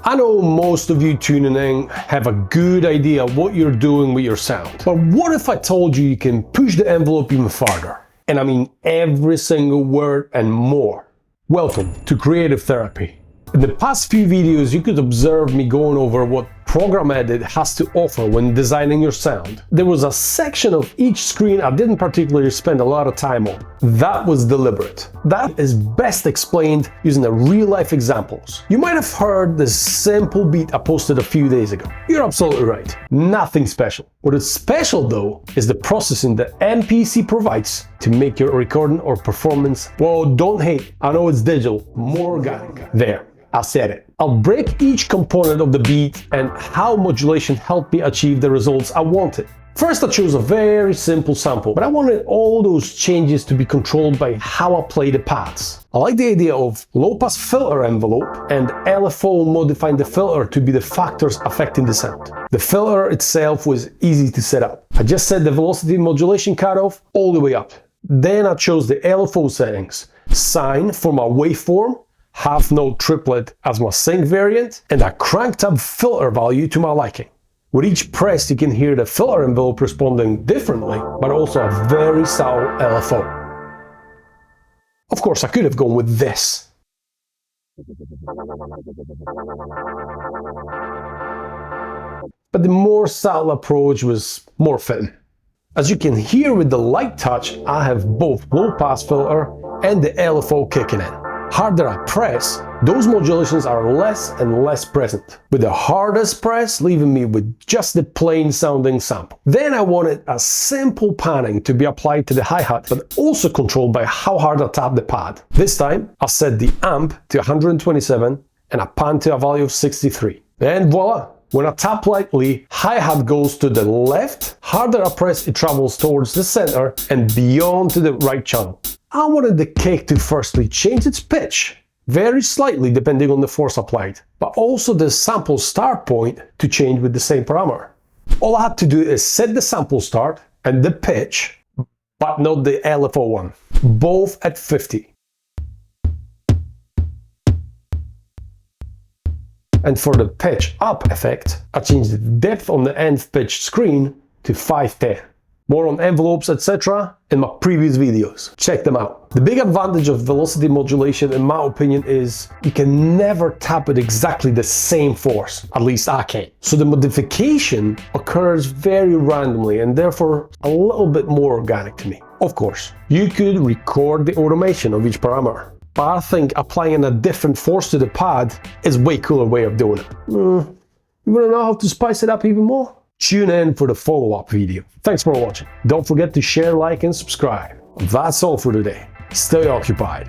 I know most of you tuning in have a good idea what you're doing with your sound. But what if I told you you can push the envelope even farther? And I mean every single word and more. Welcome to Creative Therapy. In the past few videos, you could observe me going over what Program Edit has to offer when designing your sound. There was a section of each screen I didn't particularly spend a lot of time on. That was deliberate. That is best explained using the real-life examples. You might have heard this simple beat I posted a few days ago. You're absolutely right. Nothing special. What is special though is the processing that MPC provides to make your recording or performance, well, don't hate, I know it's digital, more organic. There. I said it. I'll break each component of the beat and how modulation helped me achieve the results I wanted. First, I chose a very simple sample, but I wanted all those changes to be controlled by how I play the pads. I like the idea of low-pass filter envelope and LFO modifying the filter to be the factors affecting the sound. The filter itself was easy to set up. I just set the velocity modulation cutoff all the way up. Then I chose the LFO settings, sine for my waveform, half note triplet as my sync variant, and I cranked up filter value to my liking. With each press you can hear the filter envelope responding differently, but also a very subtle LFO. Of course, I could have gone with this. But the more subtle approach was more fitting. As you can hear with the light touch, I have both low pass filter and the LFO kicking in. Harder I press, those modulations are less and less present, with the hardest press leaving me with just the plain sounding sample. Then I wanted a simple panning to be applied to the hi-hat, but also controlled by how hard I tap the pad. This time I set the amp to 127 and I pan to a value of 63. And voila! When I tap lightly, hi-hat goes to the left, harder I press it travels towards the center and beyond to the right channel. I wanted the kick to firstly change its pitch, very slightly depending on the force applied, but also the sample start point to change with the same parameter. All I had to do is set the sample start and the pitch, but not the LFO one, both at 50. And for the pitch up effect, I changed the depth on the end pitch screen to 510. More on envelopes, etc. in my previous videos. Check them out. The big advantage of velocity modulation, in my opinion, is you can never tap with exactly the same force. At least I can't. So the modification occurs very randomly and therefore a little bit more organic to me. Of course, you could record the automation of each parameter, but I think applying a different force to the pad is a way cooler way of doing it. You wanna know how to spice it up even more? Tune in for the follow-up video. Thanks for watching. Don't forget to share, like, and subscribe. That's all for today. Stay occupied.